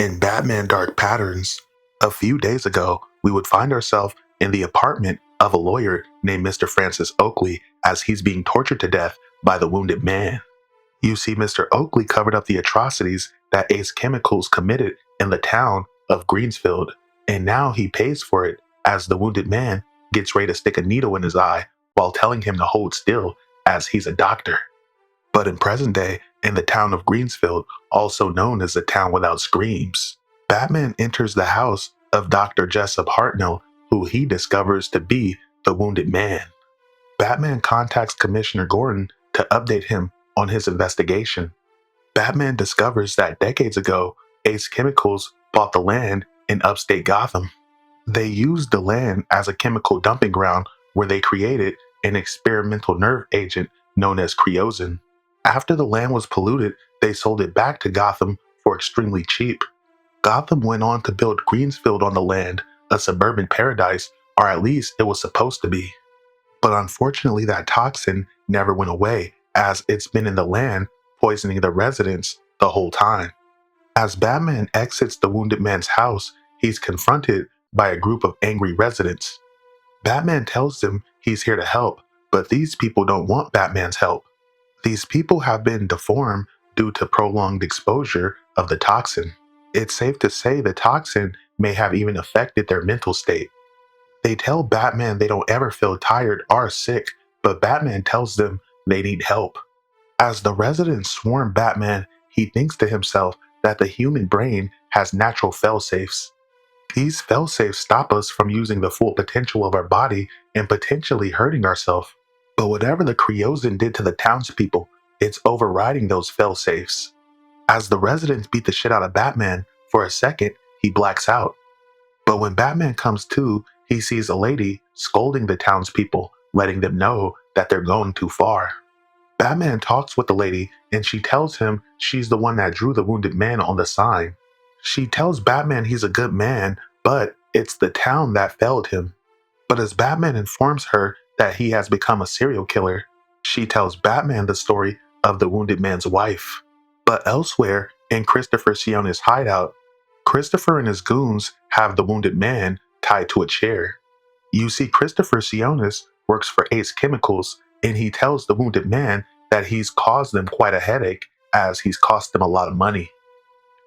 In Batman Dark Patterns, a few days ago, we would find ourselves in the apartment of a lawyer named Mr. Francis Oakley as he's being tortured to death by the Wounded Man. You see, Mr. Oakley covered up the atrocities that Ace Chemicals committed in the town of Greensfield, and now he pays for it as the Wounded Man gets ready to stick a needle in his eye while telling him to hold still as he's a doctor. But in present day, in the town of Greensfield, also known as the town without screams, Batman enters the house of Dr. Jessup Hartnell, who he discovers to be the Wounded Man. Batman contacts Commissioner Gordon to update him on his investigation. Batman discovers that decades ago, Ace Chemicals bought the land in upstate Gotham. They used the land as a chemical dumping ground where they created an experimental nerve agent known as creosin. After the land was polluted, they sold it back to Gotham for extremely cheap. Gotham went on to build Greensfield on the land, a suburban paradise, or at least it was supposed to be. But unfortunately, that toxin never went away, as it's been in the land, poisoning the residents the whole time. As Batman exits the Wounded Man's house, he's confronted by a group of angry residents. Batman tells them he's here to help, but these people don't want Batman's help. These people have been deformed due to prolonged exposure of the toxin. It's safe to say the toxin may have even affected their mental state. They tell Batman they don't ever feel tired or sick, but Batman tells them they need help. As the residents swarm Batman, he thinks to himself that the human brain has natural failsafes. These failsafes stop us from using the full potential of our body and potentially hurting ourselves. But whatever the creosin did to the townspeople, it's overriding those failsafes. As the residents beat the shit out of Batman, for a second, he blacks out. But when Batman comes to, he sees a lady scolding the townspeople, letting them know that they're going too far. Batman talks with the lady, and she tells him she's the one that drew the Wounded Man on the sign. She tells Batman he's a good man, but it's the town that failed him. But as Batman informs her that he has become a serial killer, she tells Batman the story of the Wounded Man's wife. But elsewhere, in Christopher Sionis' hideout, Christopher and his goons have the Wounded Man tied to a chair. You see, Christopher Sionis works for Ace Chemicals, and he tells the Wounded Man that he's caused them quite a headache as he's cost them a lot of money.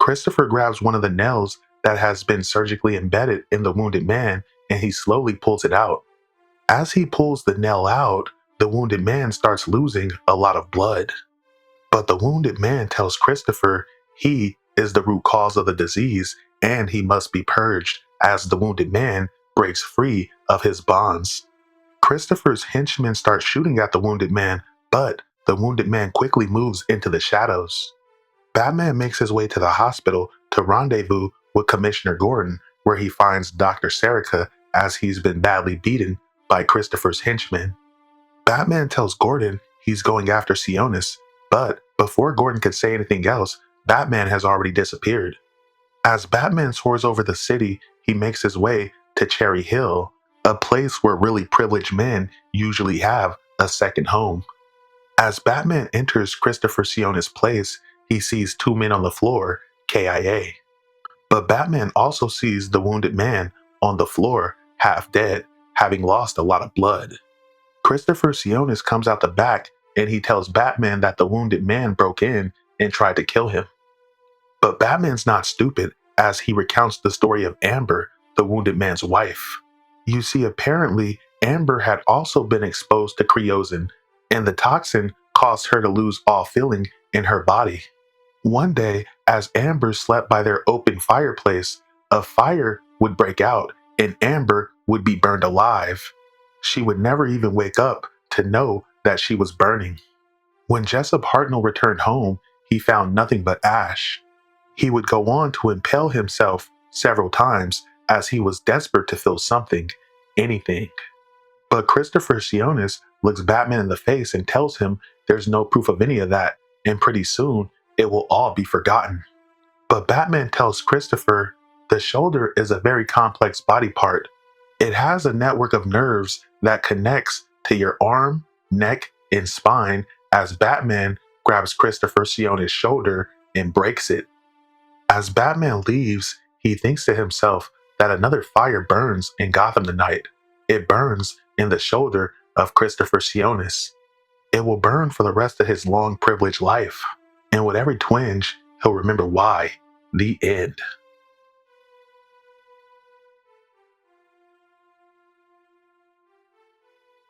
Christopher grabs one of the nails that has been surgically embedded in the Wounded Man, and he slowly pulls it out. As he pulls the nail out, the Wounded Man starts losing a lot of blood. But the Wounded Man tells Christopher he is the root cause of the disease and he must be purged as the Wounded Man breaks free of his bonds. Christopher's henchmen start shooting at the Wounded Man, but the Wounded Man quickly moves into the shadows. Batman makes his way to the hospital to rendezvous with Commissioner Gordon, where he finds Dr. Serica as he's been badly beaten by Christopher's henchmen. Batman tells Gordon he's going after Sionis, but before Gordon can say anything else, Batman has already disappeared. As Batman soars over the city, he makes his way to Cherry Hill, a place where really privileged men usually have a second home. As Batman enters Christopher Sionis' place, he sees two men on the floor, KIA. But Batman also sees the Wounded Man on the floor, half dead, having lost a lot of blood. Christopher Sionis comes out the back and he tells Batman that the Wounded Man broke in and tried to kill him. But Batman's not stupid as he recounts the story of Amber, the Wounded Man's wife. You see, apparently, Amber had also been exposed to creosin, and the toxin caused her to lose all feeling in her body. One day, as Amber slept by their open fireplace, a fire would break out and Amber would be burned alive. She would never even wake up to know that she was burning. When Jessup Hartnell returned home, he found nothing but ash. He would go on to impale himself several times as he was desperate to feel something, anything. But Christopher Sionis looks Batman in the face and tells him there's no proof of any of that, and pretty soon it will all be forgotten. But Batman tells Christopher the shoulder is a very complex body part. It has a network of nerves that connects to your arm, neck, and spine as Batman grabs Christopher Sionis' shoulder and breaks it. As Batman leaves, he thinks to himself that another fire burns in Gotham tonight. It burns in the shoulder of Christopher Sionis. It will burn for the rest of his long, privileged life. And with every twinge, he'll remember why. The end.